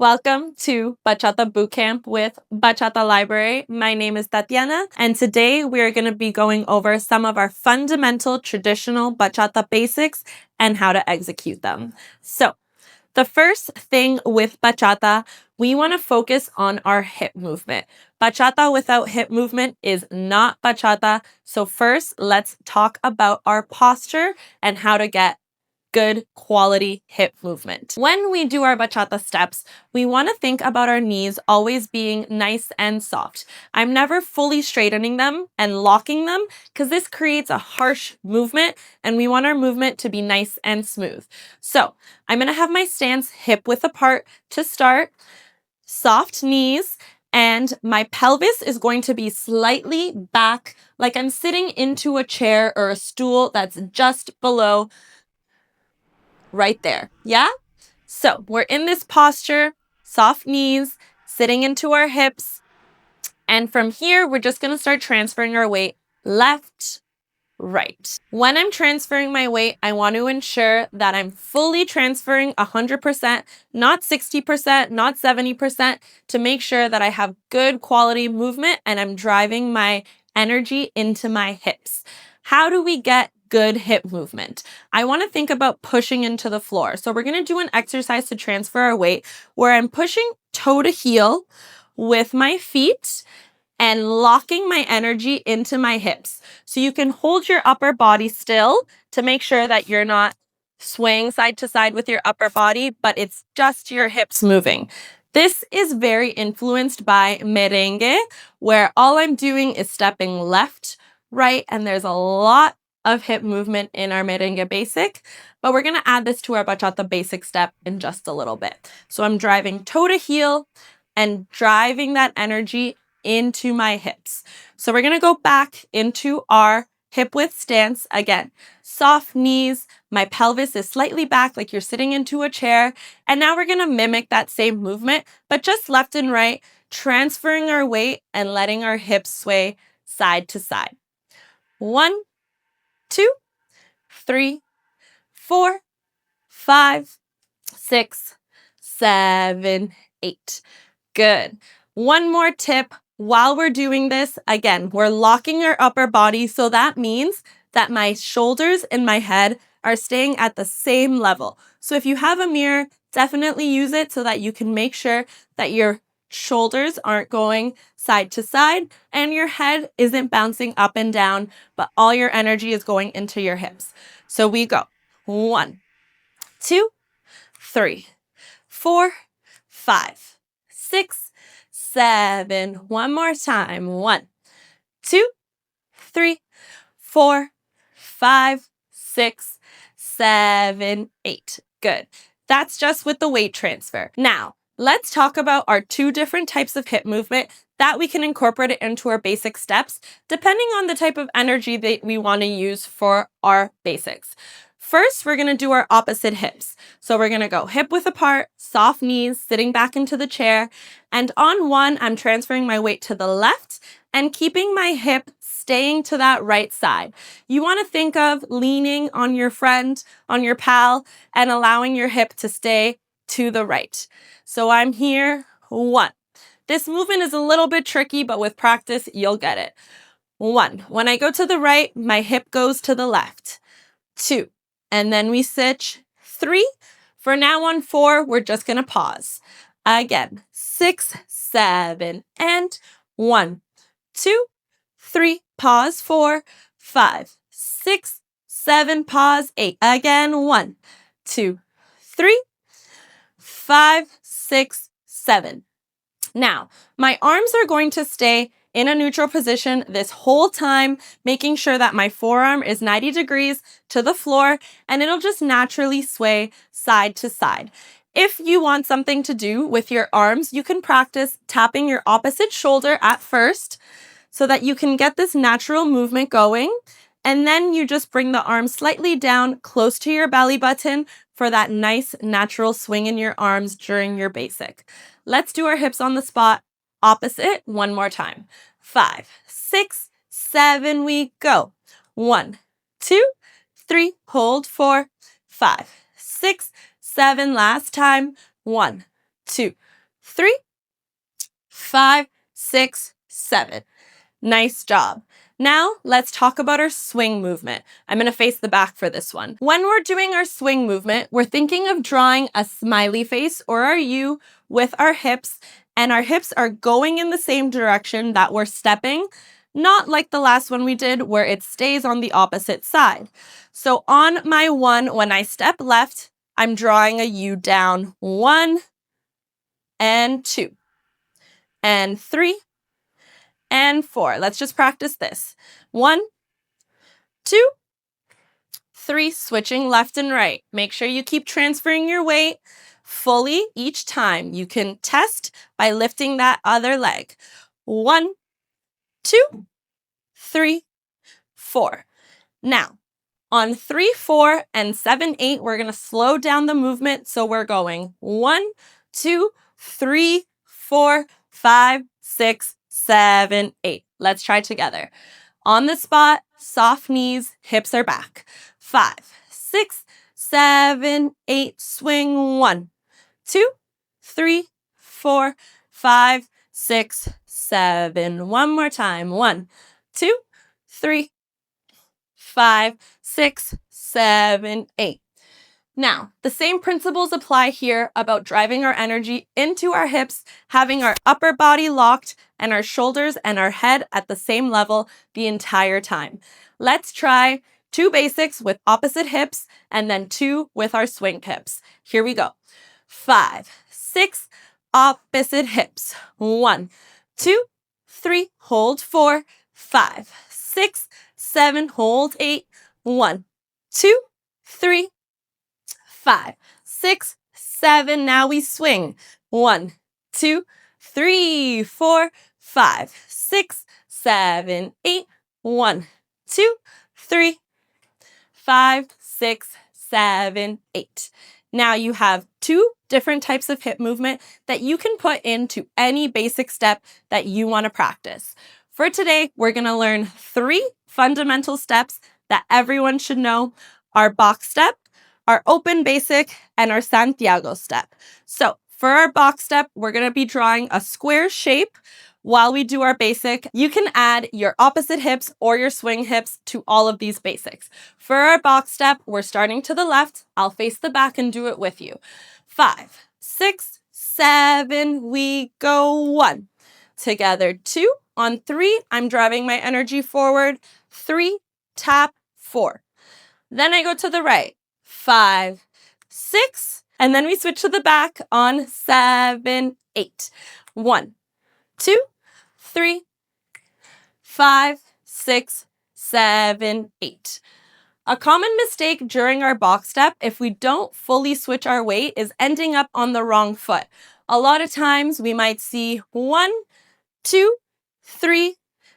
Welcome to Bachata Bootcamp with Bachata Library. My name is Tatiana, and today we are going to be going over some of our fundamental traditional bachata basics and how to execute them. So, the first thing with bachata, we want to focus on our hip movement. Bachata without hip movement is not bachata. So first, let's talk about our posture and how to get good quality hip movement. When we do our bachata steps, we want to think about our knees always being nice and soft. I'm never fully straightening them and locking them because this creates a harsh movement and we want our movement to be nice and smooth. So I'm going to have my stance hip width apart to start, soft knees, and my pelvis is going to be slightly back like I'm sitting into a chair or a stool that's just below right there. Yeah? So we're in this posture, soft knees, sitting into our hips. And from here, we're just going to start transferring our weight left, right. When I'm transferring my weight, I want to ensure that I'm fully transferring 100%, not 60%, not 70%, to make sure that I have good quality movement and I'm driving my energy into my hips. How do we get good hip movement? I want to think about pushing into the floor. So we're going to do an exercise to transfer our weight where I'm pushing toe to heel with my feet and locking my energy into my hips. So you can hold your upper body still to make sure that you're not swaying side to side with your upper body, but it's just your hips moving. This is very influenced by merengue, where all I'm doing is stepping left, right, and there's a lot of hip movement in our merengue basic, but we're gonna add this to our bachata basic step in just a little bit. So I'm driving toe to heel and driving that energy into my hips. So we're gonna go back into our hip width stance again. Soft knees, my pelvis is slightly back like you're sitting into a chair. And now we're gonna mimic that same movement, but just left and right, transferring our weight and letting our hips sway side to side. 1, 2, 3, 4, 5, 6, 7, 8. Good. One more tip. While we're doing this, again, we're locking our upper body. So that means that my shoulders and my head are staying at the same level. So if you have a mirror, definitely use it so that you can make sure that your shoulders aren't going side to side and your head isn't bouncing up and down, but all your energy is going into your hips. So we go 1, 2, 3, 4, 5, 6, 7. One more time. 1, 2, 3, 4, 5, 6, 7, 8. Good. That's just with the weight transfer. Now, let's talk about our two different types of hip movement that we can incorporate it into our basic steps, depending on the type of energy that we want to use for our basics. First, we're going to do our opposite hips. So we're going to go hip width apart, soft knees, sitting back into the chair. And on 1, I'm transferring my weight to the left and keeping my hip staying to that right side. You want to think of leaning on your friend, on your pal, and allowing your hip to stay to the right. So I'm here, 1. This movement is a little bit tricky, but with practice, you'll get it. 1. When I go to the right, my hip goes to the left. 2. And then we switch. 3. For now on 4, we're just going to pause. Again, 6, 7, and 1, 2, 3, pause, 4, 5, 6, 7, pause, 8. Again, 1, 2, 3, 5, 6, 7. Now, my arms are going to stay in a neutral position this whole time, making sure that my forearm is 90 degrees to the floor, and it'll just naturally sway side to side. If you want something to do with your arms, you can practice tapping your opposite shoulder at first so that you can get this natural movement going. And then you just bring the arm slightly down close to your belly button for that nice natural swing in your arms during your basic. Let's do our hips on the spot. Opposite, one more time. 5, 6, 7, we go. 1, 2, 3, hold, 4, 5, 6, 7, last time. 1, 2, 3, 5, 6, 7. Nice job. Now let's talk about our swing movement. I'm going to face the back for this one. When we're doing our swing movement, we're thinking of drawing a smiley face or our U with our hips, and our hips are going in the same direction that we're stepping, not like the last one we did where it stays on the opposite side. So on my 1, when I step left, I'm drawing a U down. 1 and 2 and 3 and 4. Let's just practice this. 1, 2, 3, switching left and right. Make sure you keep transferring your weight fully each time. You can test by lifting that other leg. 1, 2, 3, 4. Now, on 3, 4, and 7, 8, we're going to slow down the movement. So we're going 1, 2, 3, 4, 5, 6, 7, 8. Let's try together. On the spot, soft knees, hips are back. 5, 6, 7, 8, swing. 1, 2, 3, 4, 5, 6, 7. One more time. 1, 2, 3, 5, 6, 7, 8. Now, the same principles apply here about driving our energy into our hips, having our upper body locked, and our shoulders and our head at the same level the entire time. Let's try 2 basics with opposite hips and then 2 with our swing hips. Here we go. 5, 6, opposite hips. 1, 2, 3, hold 4, 5, 6, 7, hold 8, 1, 2, 3, 5, 6, 7. Now we swing. 1, 2, 3, 4, 5, 6, 7, 8. 1, 2, 3, 5, 6, 7, 8. Now you have 2 different types of hip movement that you can put into any basic step that you want to practice. For today, we're going to learn 3 fundamental steps that everyone should know: our box step, our open basic, and our Santiago step. So for our box step, we're going to be drawing a square shape. While we do our basic, you can add your opposite hips or your swing hips to all of these basics. For our box step, we're starting to the left. I'll face the back and do it with you. 5, 6, 7, we go. 1. Together, 2. On 3, I'm driving my energy forward. 3, tap, 4. Then I go to the right. 5, 6, and then we switch to the back on 7, 8. 1, 2, 3, 5, 6, 7, 8. A common mistake during our box step, if we don't fully switch our weight, is ending up on the wrong foot. A lot of times we might see 1, 2, 3,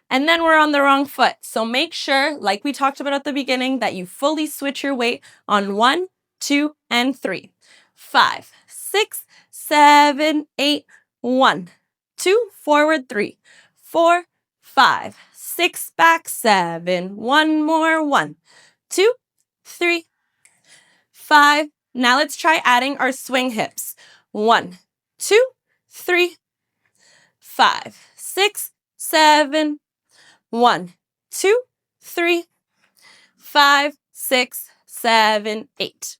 and then we're on the wrong foot. So make sure, like we talked about at the beginning, that you fully switch your weight on 1, 2, and 3. 5, 6, 7, 8. 1, 2, forward 3, 4, 5, 6, back 7. One more. 1, 2, 3, 5. Now let's try adding our swing hips. 1, 2, 3, 5, 6, 7. 1, 2, 3, 5, 6, 7, 8.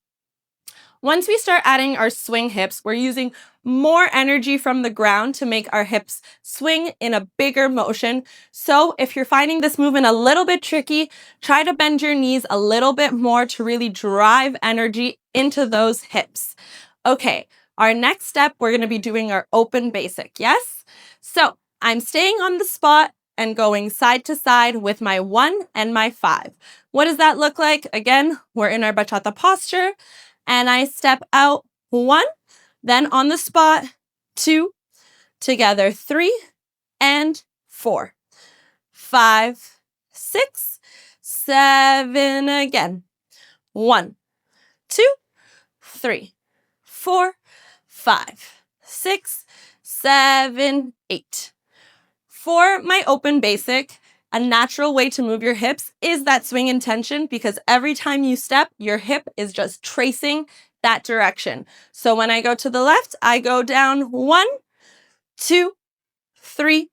Once we start adding our swing hips, we're using more energy from the ground to make our hips swing in a bigger motion. So if you're finding this movement a little bit tricky, try to bend your knees a little bit more to really drive energy into those hips. Okay, our next step, we're going to be doing our open basic, yes? So I'm staying on the spot and going side to side with my 1 and my 5. What does that look like? Again, we're in our bachata posture, and I step out 1, then on the spot 2, together 3 and 4, 5, 6, 7, again. 1, 2, 3, 4, 5, 6, 7, 8. For my open basic, a natural way to move your hips is that swing intention, because every time you step, your hip is just tracing that direction. So when I go to the left, I go down 1, 2, 3,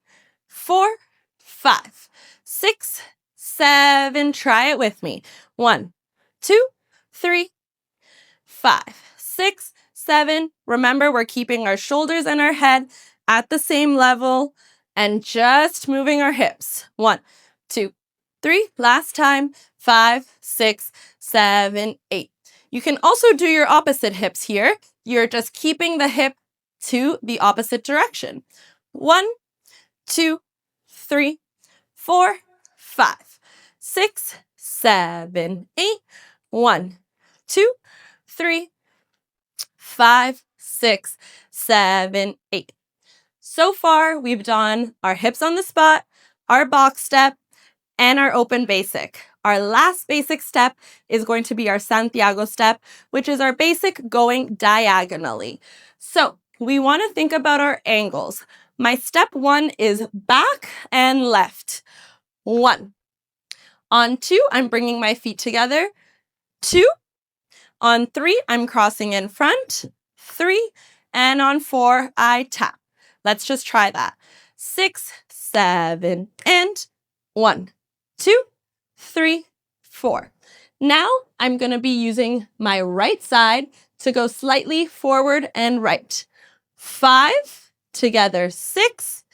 4, 5, 6, 7. Try it with me. 1, 2, 3, 5, 6, 7. Remember, we're keeping our shoulders and our head at the same level and just moving our hips. 1, 2, 3. Last time. 5, 6, 7, 8. You can also do your opposite hips here. You're just keeping the hip to the opposite direction. 1, 2, 3, 4, 5, 6, 7, 8. 1, 2, 3, 5, 6, 7, 8. So far, we've done our hips on the spot, our box step, and our open basic. Our last basic step is going to be our Santiago step, which is our basic going diagonally. So we want to think about our angles. My step 1 is back and left. 1. On 2, I'm bringing my feet together. 2. On 3, I'm crossing in front. 3. And on 4, I tap. Let's just try that. 6, 7, and 1, 2, 3, 4. Now I'm going to be using my right side to go slightly forward and right. 5, together 6,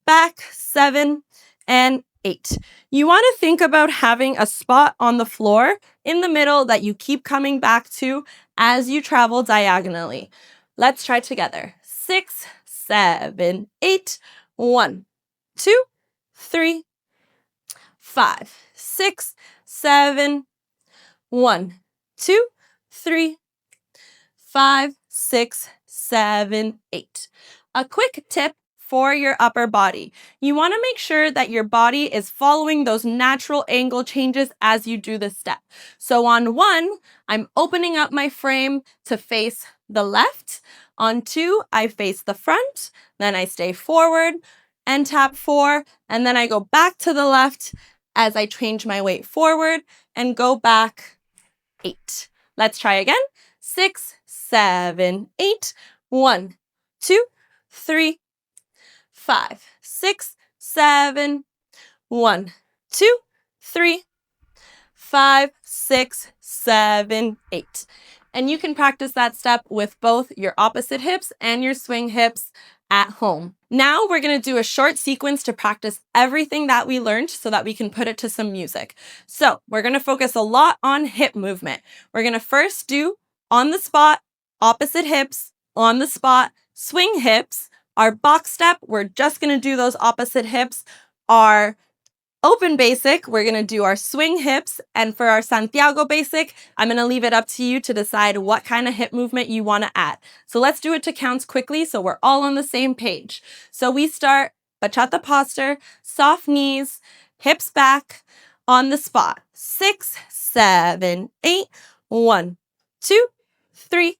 back 7, and 8. You want to think about having a spot on the floor in the middle that you keep coming back to as you travel diagonally. Let's try together. 6, 7, 8. 1, 2, 3, 5, 6, 7. 1, 2, 3, 5, 6, 7, 8. A quick tip for your upper body. You want to make sure that your body is following those natural angle changes as you do the step. So on 1, I'm opening up my frame to face the left. On 2, I face the front. Then I stay forward and tap 4. And then I go back to the left as I change my weight forward and go back 8. Let's try again. 6, 7, 8. 1, 2, 3, 5, 6, 7. 1, 2, 3, 5, 6, 7, 8. And you can practice that step with both your opposite hips and your swing hips at home. Now we're going to do a short sequence to practice everything that we learned so that we can put it to some music. So we're going to focus a lot on hip movement. We're going to first do on the spot, opposite hips, on the spot, swing hips. Our box step, we're just going to do those opposite hips. Our open basic, we're going to do our swing hips. And for our Santiago basic, I'm going to leave it up to you to decide what kind of hip movement you want to add. So let's do it to counts quickly so we're all on the same page. So we start bachata posture, soft knees, hips back, on the spot. 6, 7, 8. 1, 2, 3,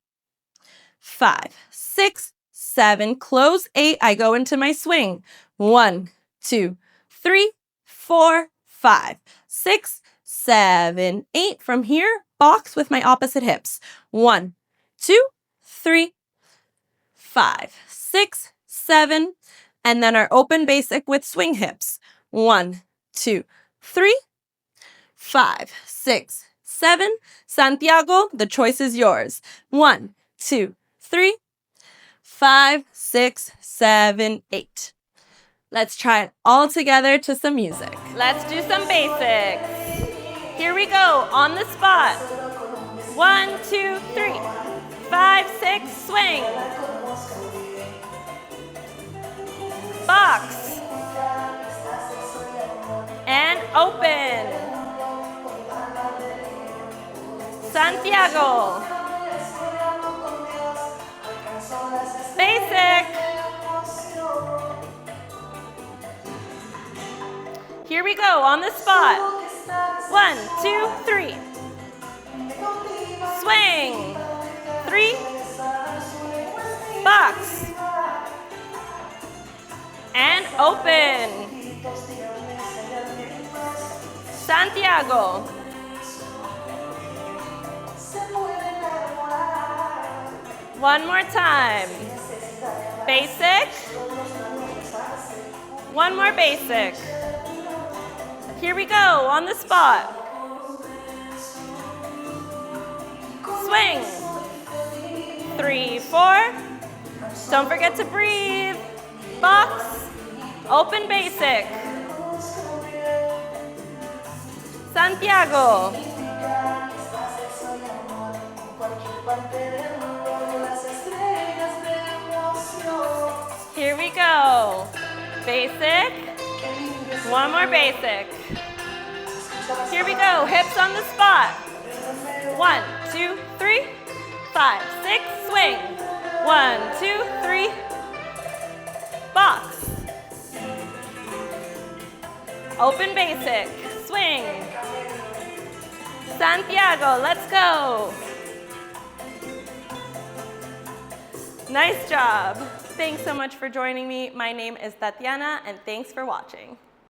5, 6, 7. Close 8. I go into my swing. 1, 2, 3, 4, 5, 6, 7, 8. From here, box with my opposite hips. 1, 2, 3, 5, 6, 7. And then our open basic with swing hips. 1, 2, 3, 5, 6, 7. Santiago, the choice is yours. 1, 2, 3, 5, 6, 7, 8. Let's try it all together to some music. Let's do some basics. Here we go, on the spot. 1, 2, 3, 5, 6, swing. Box. And open. Santiago. Basic. Here we go, on the spot. 1, 2, 3. Swing. 3. Box. And open. Santiago. One more time. Basic. One more basic. Here we go, on the spot. Swing. 3, 4. Don't forget to breathe. Box. Open basic. Santiago. Here we go. Basic. One more basic. Here we go. Hips on the spot. 1, 2, 3, 5, 6. Swing. 1, 2, 3. Box. Open basic. Swing. Santiago, let's go. Nice job. Thanks so much for joining me. My name is Tatiana, and thanks for watching.